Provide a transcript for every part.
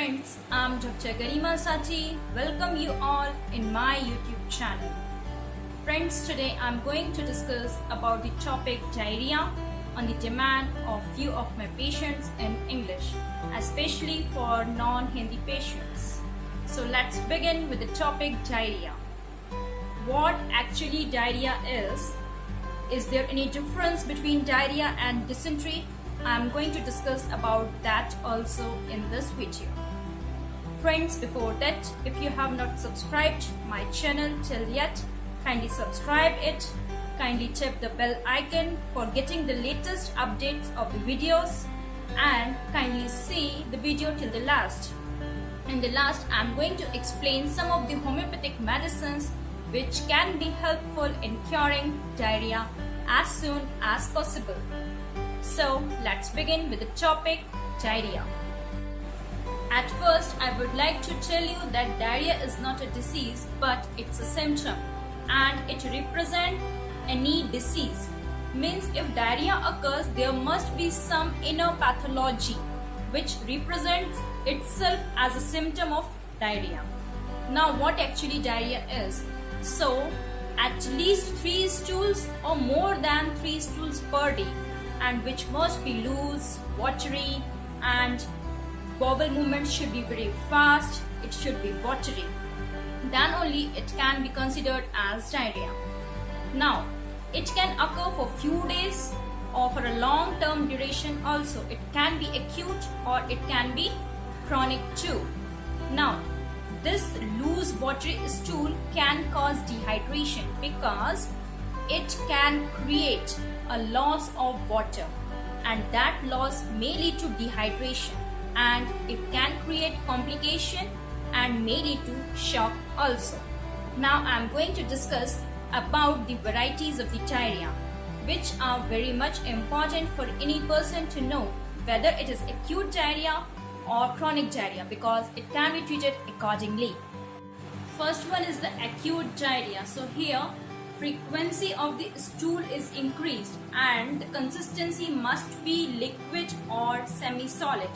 friends, I'm Dr. Garima Sachi. Welcome you all in my YouTube channel. Friends, today I'm going to discuss about the topic diarrhea on the demand of few of my patients in English, especially for non-Hindi patients. So let's begin with the topic diarrhea. What actually diarrhea is? Is there any difference between diarrhea and dysentery? I'm going to discuss about that also in this video. Friends, before that, if you have not subscribed my channel till yet, kindly subscribe it. Kindly tap the bell icon for getting the latest updates of the videos, and kindly see the video till the last. In the last, I'm going to explain some of the homeopathic medicines which can be helpful in curing diarrhea as soon as possible. So let's begin with the topic diarrhea. At first, I would like to tell you that diarrhea is not a disease, but it's a symptom, and it represents any disease. Means if diarrhea occurs, there must be some inner pathology which represents itself as a symptom of diarrhea. Now, what actually diarrhea is? So, at least 3 stools or more than 3 stools per day, and which must be loose, watery, and bowel movement should be very fast, it should be watery. Then only it can be considered as diarrhea. Now, it can occur for few days or for a long term duration also. It can be acute or it can be chronic too. Now, this loose watery stool can cause dehydration because it can create a loss of water, and that loss may lead to dehydration, and it can create complication and may lead to shock also. Now I'm going to discuss about the varieties of the diarrhea, which are very much important for any person to know whether it is acute diarrhea or chronic diarrhea, because it can be treated accordingly. First one is the acute diarrhea. So here frequency of the stool is increased and the consistency must be liquid or semi-solid,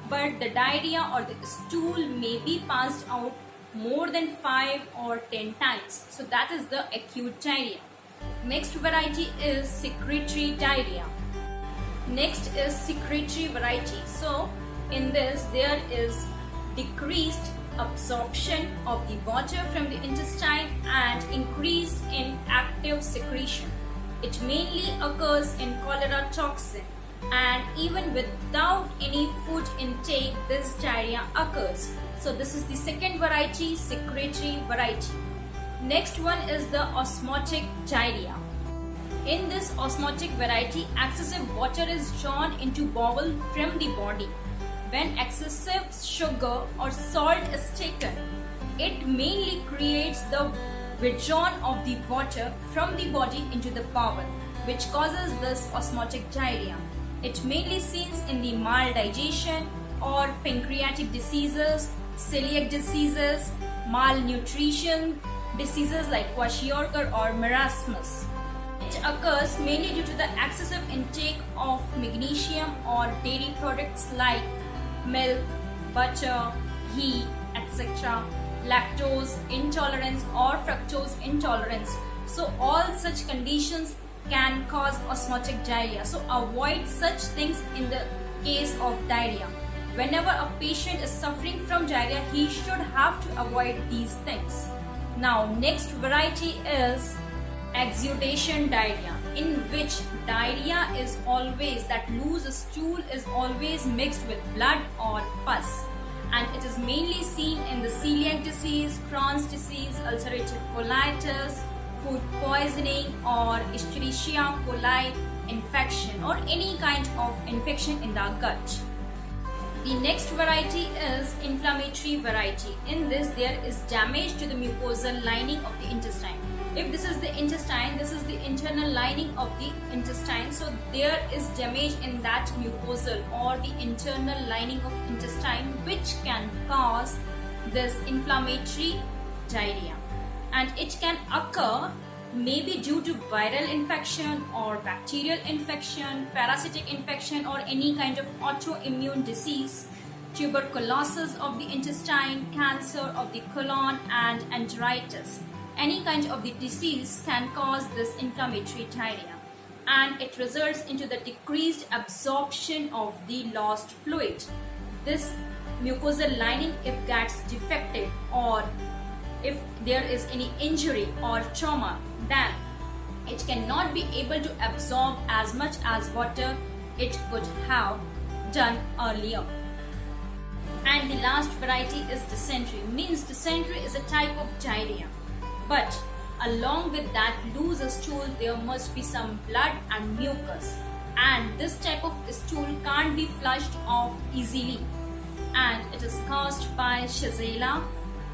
but the diarrhea or the stool may be passed out more than 5 or 10 times. So that is the acute diarrhea. Next variety is secretory diarrhea. Next is secretory variety. So in this there is decreased absorption of the water from the intestine and increase in active secretion. It mainly occurs in cholera toxin, and even without any food intake this diarrhea occurs. So this is the second variety, secretory variety. Next one is the osmotic diarrhea. In this osmotic variety, excessive water is drawn into bowel from the body. When excessive sugar or salt is taken, it mainly creates the withdrawal of the water from the body into the bowel, which causes this osmotic diarrhea. It mainly seen in the maldigestion or pancreatic diseases, celiac diseases, malnutrition diseases like kwashiorkor or marasmus. It occurs mainly due to the excessive intake of magnesium or dairy products like milk, butter, ghee, etc., lactose intolerance or fructose intolerance. So all such conditions can cause osmotic diarrhea. So avoid such things in the case of diarrhea. Whenever a patient is suffering from diarrhea, he should have to avoid these things. Now, next variety is exudation diarrhea, in which diarrhea is always, that loose stool is always mixed with blood or pus, and it is mainly seen in the celiac disease, Crohn's disease, ulcerative colitis, food poisoning, or Escherichia coli infection, or any kind of infection in the gut. The next variety is inflammatory variety. In this there is damage to the mucosal lining of the intestine. If this is the intestine, this is the internal lining of the intestine. So there is damage in that mucosal or the internal lining of intestine, which can cause this inflammatory diarrhea. And it can occur maybe due to viral infection or bacterial infection, parasitic infection, or any kind of autoimmune disease. tuberculosis of the intestine, cancer of the colon, and enteritis. Any kind of the disease can cause this inflammatory diarrhea, and it results into the decreased absorption of the lost fluid. This mucosal lining, if gets defective or if there is any injury or trauma, then it cannot be able to absorb as much as water it could have done earlier. And the last variety is dysentery. Means dysentery is a type of diarrhea, but along with that loose stool there must be some blood and mucus, and this type of stool can't be flushed off easily, and it is caused by Shigella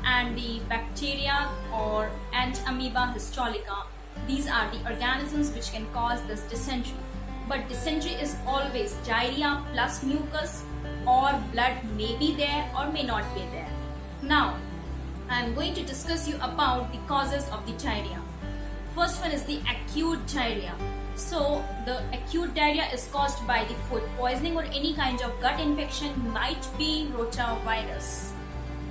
and the bacteria or Entamoeba histolytica. These are the organisms which can cause this dysentery. But dysentery is always diarrhea plus mucus, or blood may be there or may not be there. Now, I am going to discuss you about the causes of the diarrhea. First one is the acute diarrhea. So, the acute diarrhea is caused by the food poisoning or any kind of gut infection, might be rotavirus.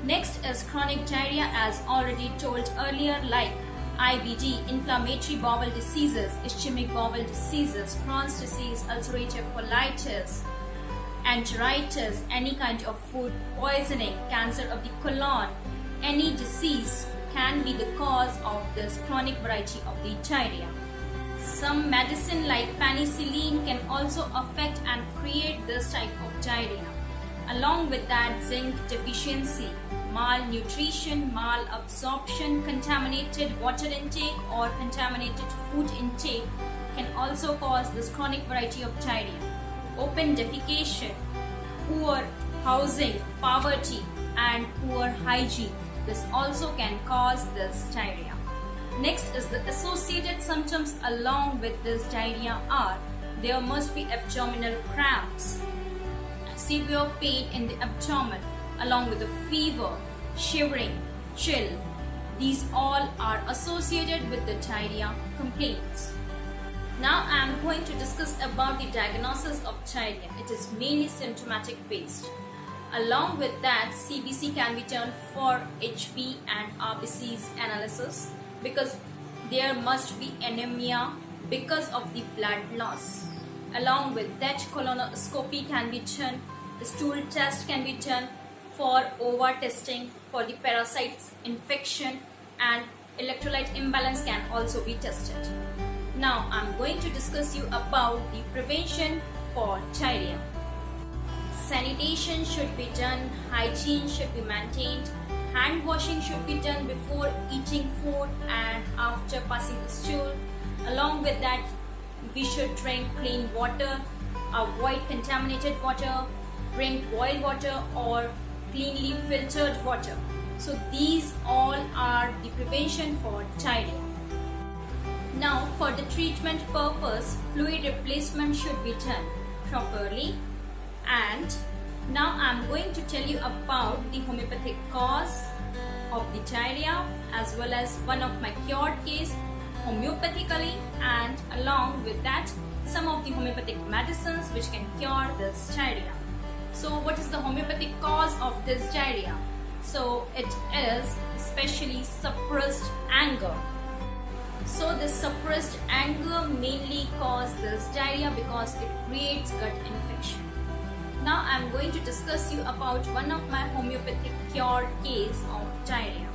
Next is chronic diarrhea, as already told earlier, like IBD, inflammatory bowel diseases, ischemic bowel diseases, Crohn's disease, ulcerative colitis, enteritis, any kind of food poisoning, cancer of the colon. Any disease can be the cause of this chronic variety of the diarrhea. Some medicine like penicillin can also affect and create this type of diarrhea. Along with that, zinc deficiency, malnutrition, malabsorption, contaminated water intake or contaminated food intake can also cause this chronic variety of diarrhea. Open defecation, poor housing, poverty, and poor hygiene. This also can cause this diarrhea. Next is the associated symptoms along with this diarrhea are: there must be abdominal cramps, severe pain in the abdomen, along with the fever, shivering, chill. These all are associated with the diarrhea complaints. Now I am going to discuss about the diagnosis of diarrhea. It is mainly symptomatic based. Along with that, CBC can be done for HP and RBC's analysis, because there must be anemia because of the blood loss. Along with that, colonoscopy can be done, the stool test can be done for OVA testing for the parasites infection, and electrolyte imbalance can also be tested. Now I am going to discuss you about the prevention for diarrhea. Sanitation should be done, hygiene should be maintained, hand washing should be done before eating food and after passing the stool. Along with that, we should drink clean water, avoid contaminated water, drink boiled water or cleanly filtered water. So these all are the prevention for diarrhea. Now for the treatment purpose, fluid replacement should be done properly. And now I am going to tell you about the homeopathic cause of the diarrhea, as well as one of my cured case homeopathically, and along with that some of the homeopathic medicines which can cure this diarrhea. So what is the homeopathic cause of this diarrhea? So it is especially suppressed anger. So this suppressed anger mainly causes this diarrhea because it creates gut infection. Now I am going to discuss you about one of my homeopathic cured case of diarrhea.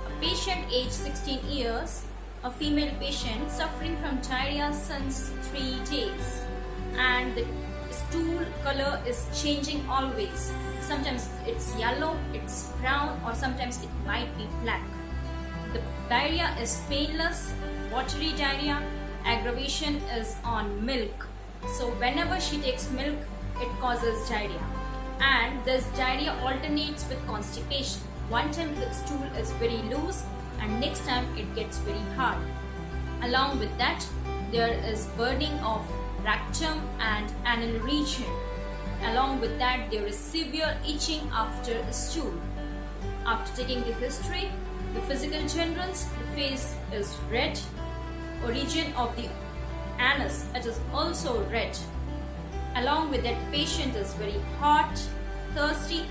A patient aged 16 years, a female patient suffering from diarrhea since 3 days, and the stool color is changing always. Sometimes it's yellow, it's brown, or sometimes it might be black. The diarrhea is painless, watery diarrhea. Aggravation is on milk. So whenever she takes milk, it causes diarrhea. And this diarrhea alternates with constipation. One time the stool is very loose and next time it gets very hard. Along with that, there is burning of rectum and anal region. Along with that, there is severe itching after a stool. After taking the history, the physical generals, the face is red. Origin of the anus, it is also red. Along with that, patient is very hot, thirsty,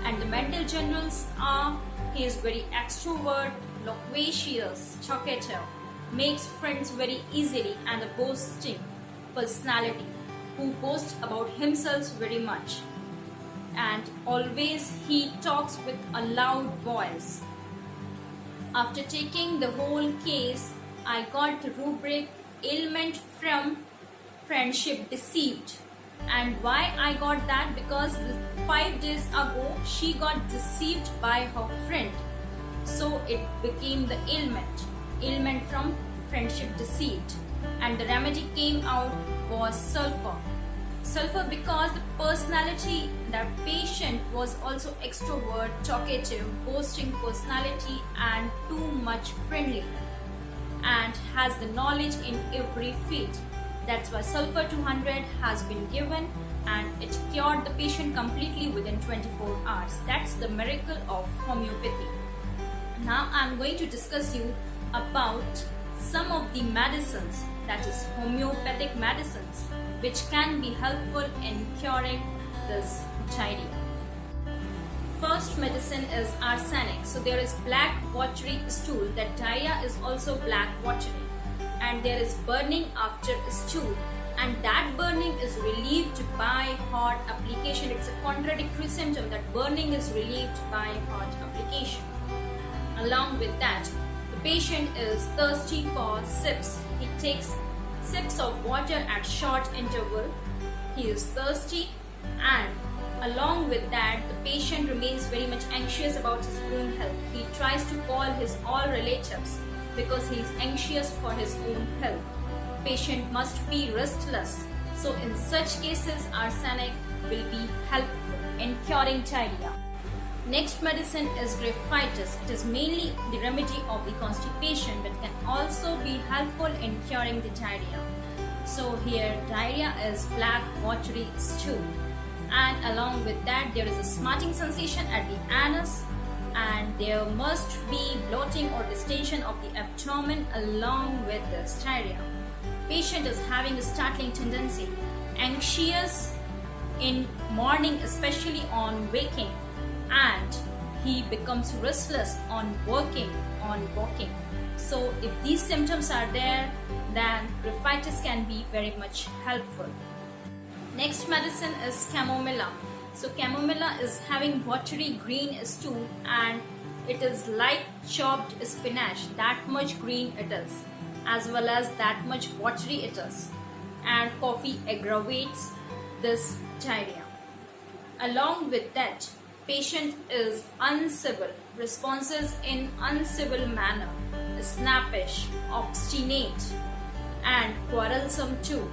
and the mental generals are he is very extrovert, loquacious, talkative, makes friends very easily, and a boasting personality who boasts about himself very much. And always he talks with a loud voice. After taking the whole case, I got the rubric ailment from friendship deceived. And why I got that? Because 5 days ago she got deceived by her friend. So it became the ailment from friendship deceived. And the remedy came out was sulfur. Sulfur because the personality, that patient was also extrovert, talkative, boasting personality and too much friendly, and has the knowledge in every field. That's why sulfur 200 has been given, and it cured the patient completely within 24 hours. That's the miracle of homeopathy. Now I'm going to discuss you about some of the medicines, that is homeopathic medicines, which can be helpful in curing this diarrhea. First medicine is arsenic. So there is black watery stool. That diarrhea is also black watery. And there is burning after stool. And that burning is relieved by hot application. It's a contradictory symptom that burning is relieved by hot application. Along with that, the patient is thirsty for sips. He takes sips of water at short interval. He is thirsty, and along with that, the patient remains very much anxious about his own health. He tries to call his all relatives because he is anxious for his own health. Patient must be restless. So in such cases, arsenic will be helpful in curing diarrhea. Next medicine is graphitis. It is mainly the remedy of the constipation, but can also be helpful in curing the diarrhea. So here diarrhea is black watery stool, and along with that there is a smarting sensation at the anus, and there must be bloating or distension of the abdomen along with this diarrhea. Patient is having a startling tendency, anxious in morning, especially on waking, and he becomes restless on walking. So if these symptoms are there, then graphitis can be very much helpful. Next medicine is chamomilla. So chamomilla is having watery green stool, and it is like chopped spinach. That much green it is, as well as that much watery it is. And coffee aggravates this diarrhea. Along with that, patient is uncivil, responses in uncivil manner, snappish, obstinate, and quarrelsome too.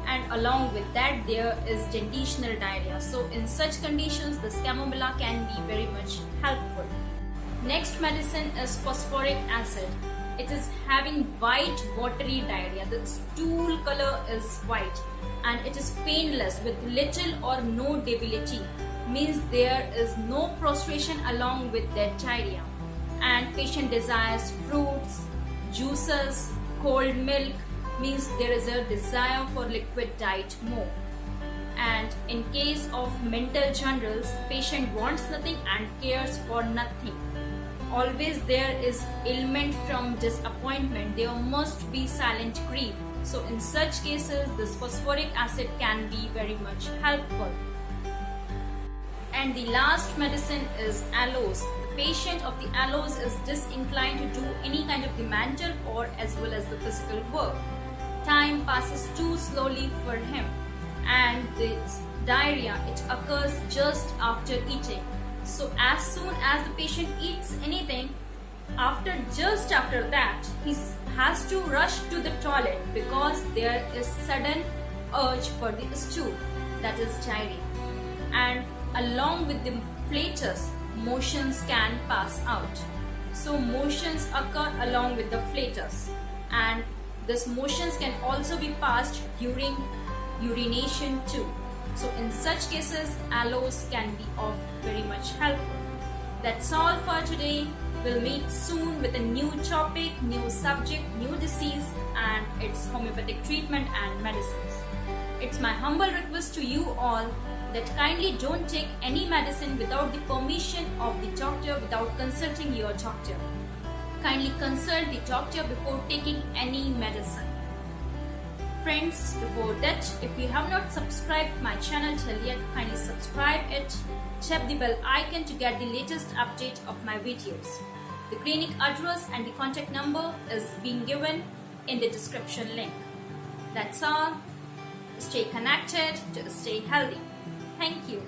And along with that, there is dentitional diarrhea. So in such conditions, this chamomilla can be very much helpful. Next medicine is phosphoric acid. It is having white watery diarrhea. The stool color is white, and it is painless with little or no debility. Means there is no prostration along with their diarrhea. And patient desires fruits, juices, cold milk. Means there is a desire for liquid diet more. And in case of mental generals, patient wants nothing and cares for nothing. Always there is ailment from disappointment. There must be silent grief. So in such cases, this phosphoric acid can be very much helpful. And the last medicine is aloes. The patient of the aloes is disinclined to do any kind of the mental or as well as the physical work. Time passes too slowly for him, and this diarrhea, it occurs just after eating. So as soon as the patient eats anything, just after that, he has to rush to the toilet because there is sudden urge for the stool, that is diarrhea. And along with the flatus, motions can pass out. So motions occur along with the flatus, and this motions can also be passed during urination too. So in such cases, aloes can be of very much helpful. That's all for today. We'll meet soon with a new topic, new subject, new disease, and its homeopathic treatment and medicines. It's my humble request to you all, that kindly don't take any medicine without the permission of the doctor, without consulting your doctor. Kindly consult the doctor before taking any medicine. Friends, before that, if you have not subscribed my channel till yet, kindly subscribe it. Tap the bell icon to get the latest update of my videos. The clinic address and the contact number is being given in the description link. That's all. Stay connected to stay healthy. Thank you.